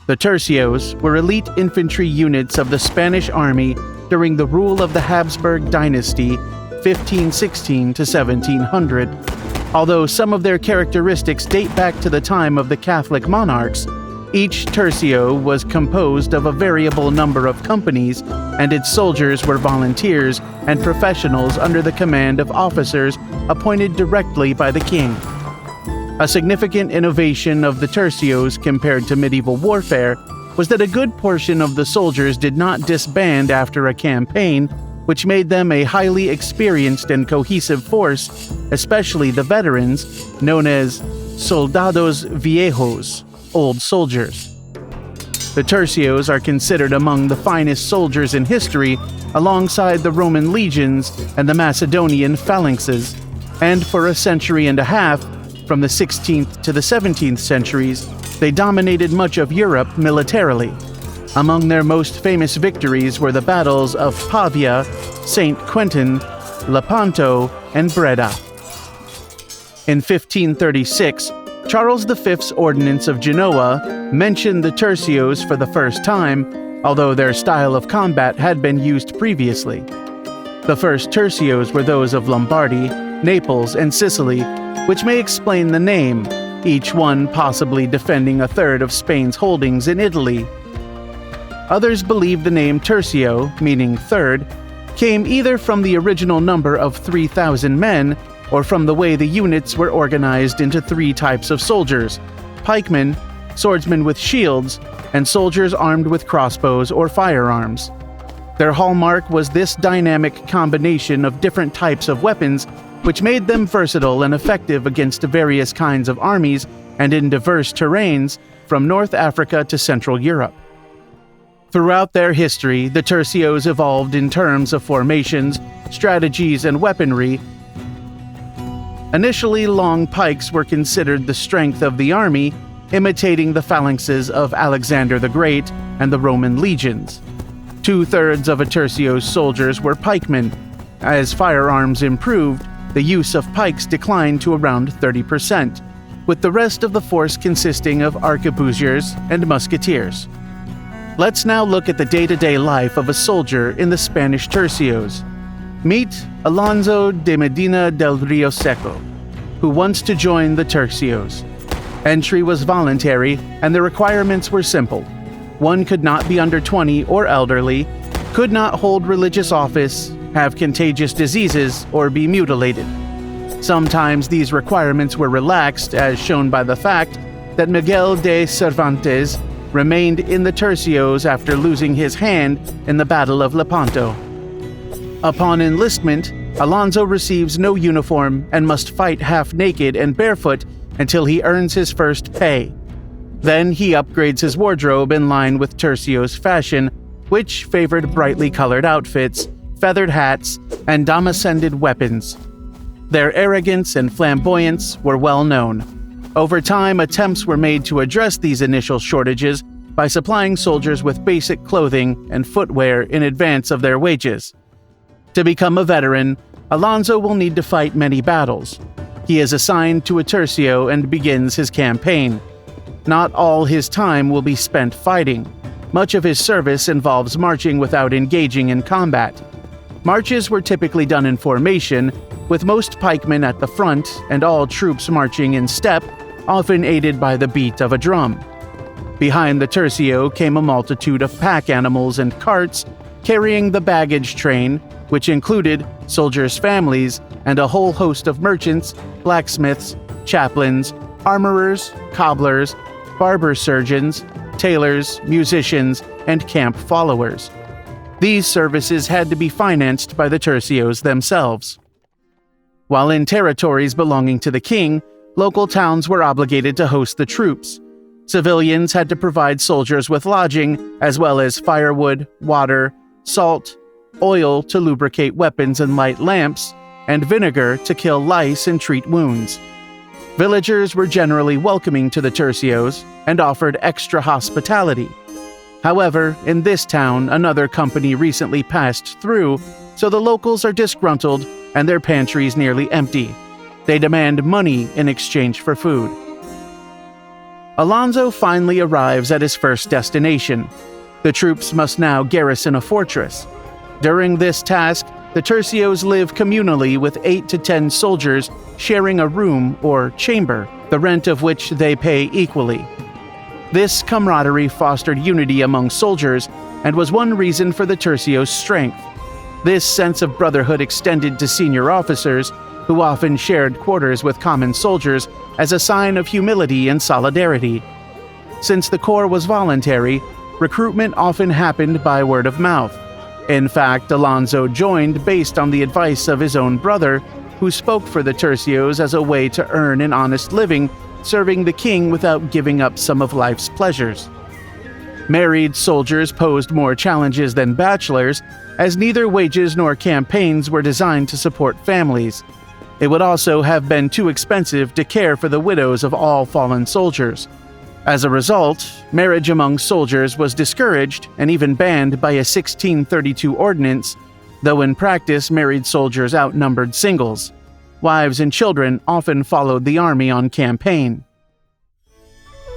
The Tercios were elite infantry units of the Spanish army during the rule of the Habsburg dynasty 1516 to 1700. Although some of their characteristics date back to the time of the Catholic monarchs, each tercio was composed of a variable number of companies, and its soldiers were volunteers and professionals under the command of officers appointed directly by the king. A significant innovation of the tercios compared to medieval warfare was that a good portion of the soldiers did not disband after a campaign, which made them a highly experienced and cohesive force, especially the veterans, known as soldados viejos, old soldiers. The tercios are considered among the finest soldiers in history, alongside the Roman legions and the Macedonian phalanxes, and for a century and a half, from the 16th to the 17th centuries, they dominated much of Europe militarily. Among their most famous victories were the battles of Pavia, St. Quentin, Lepanto, and Breda. In 1536, Charles V's Ordinance of Genoa mentioned the tercios for the first time, although their style of combat had been used previously. The first tercios were those of Lombardy, Naples, and Sicily, which may explain the name, each one possibly defending a third of Spain's holdings in Italy. Others believe the name tercio, meaning third, came either from the original number of 3,000 men or from the way the units were organized into three types of soldiers: pikemen, swordsmen with shields, and soldiers armed with crossbows or firearms. Their hallmark was this dynamic combination of different types of weapons, which made them versatile and effective against various kinds of armies and in diverse terrains from North Africa to Central Europe. Throughout their history, the tercios evolved in terms of formations, strategies, and weaponry. Initially, long pikes were considered the strength of the army, imitating the phalanxes of Alexander the Great and the Roman legions. 2/3 of a tercio's soldiers were pikemen. As firearms improved, the use of pikes declined to around 30%, with the rest of the force consisting of arquebusiers and musketeers. Let's now look at the day-to-day life of a soldier in the Spanish tercios. Meet Alonso de Medina del Rio Seco, who wants to join the tercios. Entry was voluntary, and the requirements were simple. One could not be under 20 or elderly, could not hold religious office, have contagious diseases, or be mutilated. Sometimes these requirements were relaxed, as shown by the fact that Miguel de Cervantes remained in the tercios after losing his hand in the Battle of Lepanto. Upon enlistment, Alonso receives no uniform and must fight half-naked and barefoot until he earns his first pay. Then he upgrades his wardrobe in line with tercios fashion, which favored brightly colored outfits, feathered hats, and damascended weapons. Their arrogance and flamboyance were well known. Over time, attempts were made to address these initial shortages by supplying soldiers with basic clothing and footwear in advance of their wages. To become a veteran, Alonso will need to fight many battles. He is assigned to a tercio and begins his campaign. Not all his time will be spent fighting. Much of his service involves marching without engaging in combat. Marches were typically done in formation, with most pikemen at the front and all troops marching in step, often aided by the beat of a drum. Behind the tercio came a multitude of pack animals and carts carrying the baggage train, which included soldiers' families and a whole host of merchants, blacksmiths, chaplains, armorers, cobblers, barber surgeons, tailors, musicians, and camp followers. These services had to be financed by the tercios themselves. While in territories belonging to the king, local towns were obligated to host the troops. Civilians had to provide soldiers with lodging, as well as firewood, water, salt, oil to lubricate weapons and light lamps, and vinegar to kill lice and treat wounds. Villagers were generally welcoming to the tercios and offered extra hospitality. However, in this town, another company recently passed through, so the locals are disgruntled and their pantries nearly empty. They demand money in exchange for food. Alonso finally arrives at his first destination. The troops must now garrison a fortress. During this task, the Tercios live communally with 8 to 10 soldiers sharing a room or chamber, the rent of which they pay equally. This camaraderie fostered unity among soldiers and was one reason for the Tercios' strength. This sense of brotherhood extended to senior officers, who often shared quarters with common soldiers as a sign of humility and solidarity. Since the corps was voluntary, recruitment often happened by word of mouth. In fact, Alonso joined based on the advice of his own brother, who spoke for the Tercios as a way to earn an honest living, serving the king without giving up some of life's pleasures. Married soldiers posed more challenges than bachelors, as neither wages nor campaigns were designed to support families. It would also have been too expensive to care for the widows of all fallen soldiers. As a result, marriage among soldiers was discouraged and even banned by a 1632 ordinance, though in practice married soldiers outnumbered singles. Wives and children often followed the army on campaign.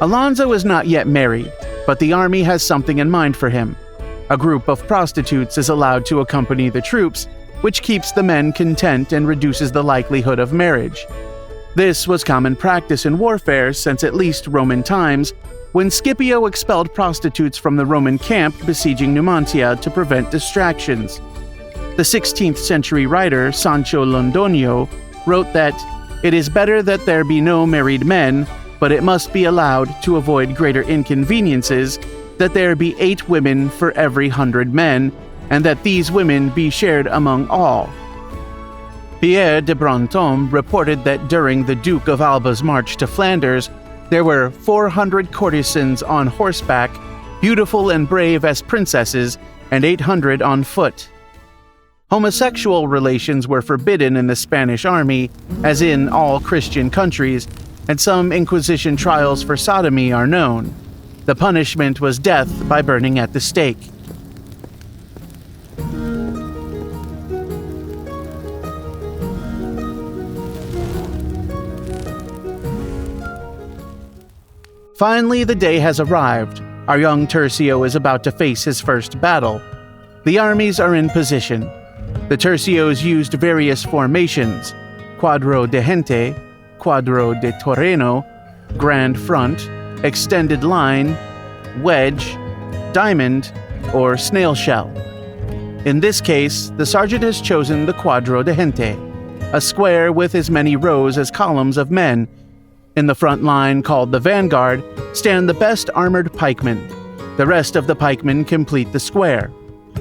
Alonso is not yet married, but the army has something in mind for him. A group of prostitutes is allowed to accompany the troops, which keeps the men content and reduces the likelihood of marriage. This was common practice in warfare since at least Roman times, when Scipio expelled prostitutes from the Roman camp besieging Numantia to prevent distractions. The 16th century writer Sancho Londonio wrote that, "It is better that there be no married men, but it must be allowed, to avoid greater inconveniences, that there be 8 women for every 100 men, and that these women be shared among all." Pierre de Brantôme reported that during the Duke of Alba's march to Flanders, there were 400 courtesans on horseback, beautiful and brave as princesses, and 800 on foot. Homosexual relations were forbidden in the Spanish army, as in all Christian countries, and some Inquisition trials for sodomy are known. The punishment was death by burning at the stake. Finally, the day has arrived. Our young Tercio is about to face his first battle. The armies are in position. The Tercios used various formations: quadro de gente, quadro de torreno, grand front, extended line, wedge, diamond, or snail shell. In this case, the sergeant has chosen the quadro de gente, a square with as many rows as columns of men. In the front line, called the vanguard, stand the best armored pikemen. The rest of the pikemen complete the square.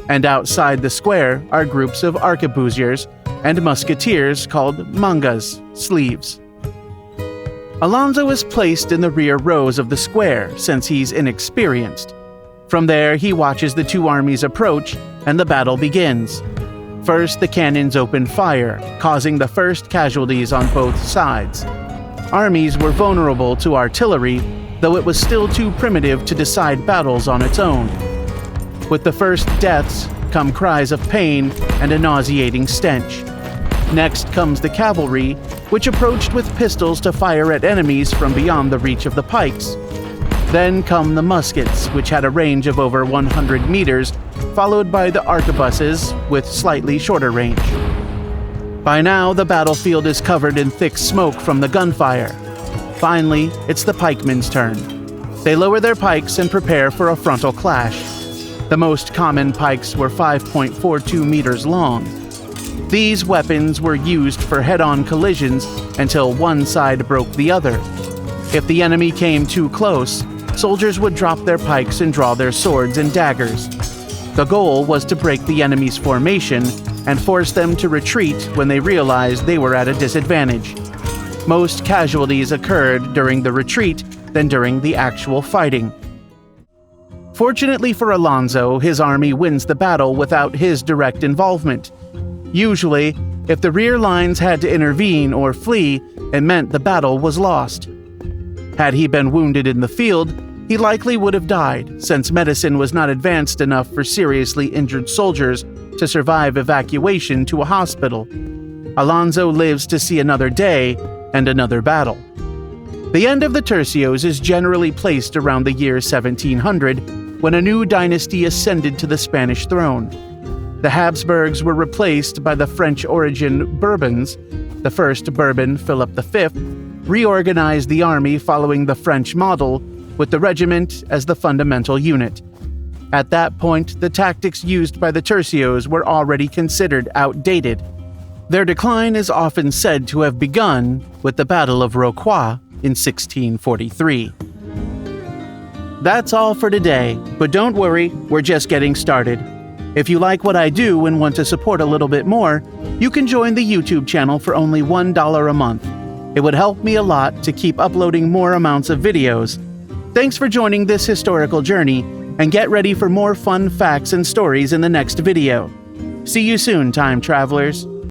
And outside the square are groups of arquebusiers and musketeers called mangas, sleeves. Alonso is placed in the rear rows of the square since he's inexperienced. From there, he watches the two armies approach and the battle begins. First, the cannons open fire, causing the first casualties on both sides. Armies were vulnerable to artillery, though it was still too primitive to decide battles on its own. With the first deaths come cries of pain and a nauseating stench. Next comes the cavalry, which approached with pistols to fire at enemies from beyond the reach of the pikes. Then come the muskets, which had a range of over 100 meters, followed by the arquebuses with slightly shorter range. By now, the battlefield is covered in thick smoke from the gunfire. Finally, it's the pikemen's turn. They lower their pikes and prepare for a frontal clash. The most common pikes were 5.42 meters long. These weapons were used for head-on collisions until one side broke the other. If the enemy came too close, soldiers would drop their pikes and draw their swords and daggers. The goal was to break the enemy's formation and force them to retreat when they realized they were at a disadvantage. Most casualties occurred during the retreat than during the actual fighting. Fortunately for Alonso, his army wins the battle without his direct involvement. Usually, if the rear lines had to intervene or flee, it meant the battle was lost. Had he been wounded in the field, he likely would have died, since medicine was not advanced enough for seriously injured soldiers to survive evacuation to a hospital. Alonso lives to see another day and another battle. The end of the Tercios is generally placed around the year 1700, when a new dynasty ascended to the Spanish throne. The Habsburgs were replaced by the French-origin Bourbons. The first Bourbon, Philip V, reorganized the army following the French model, with the regiment as the fundamental unit. At that point, the tactics used by the Tercios were already considered outdated. Their decline is often said to have begun with the Battle of Rocroi in 1643. That's all for today, but don't worry, we're just getting started. If you like what I do and want to support a little bit more, you can join the YouTube channel for only $1 a month. It would help me a lot to keep uploading more amounts of videos. Thanks for joining this historical journey, and get ready for more fun facts and stories in the next video. See you soon, time travelers.